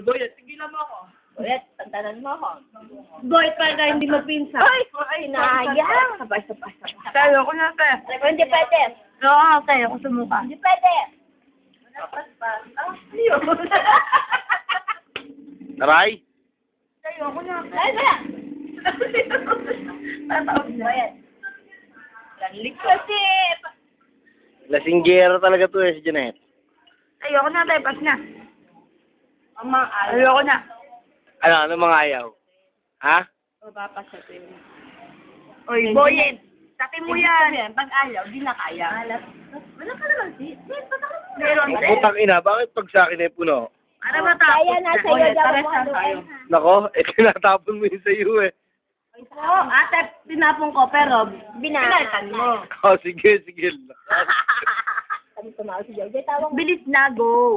Doyet, tigilan mo ako. Ulit, tantanan mo ako. Boy, para hindi mapinsa. Ay, nayang. Sabay. Tayo ko na, te. Hindi pwede. Oo, tayo ko sumuka. Hindi pwede. Aray? Tayo ko na. Ay, wala. Tataos na. Ayan. Lanlik kasi. Lasinggero talaga to si Janet. Tayo ko na, tayo. Pas na. Amang ayaw. Tayo ko na. Ano mga ayaw? Ha? Mapapasya ko yun. Oy, Boyet. Sabi mo yan. Pag ayaw, di na kaya. Wala ka naman, sis. Meron, te. Putang ina, bakit pag sa akin ay puno? Para matapos Kaya na sa'yo Boyet, daw pares mo lang tayo. Nako, tinatapon mo yun sa iyo eh. Oo, ate, tinapon ko, pero Binaltan mo. Oh, sige. Sabi tumawag si Jojo, tawag mo. Bilis na, go.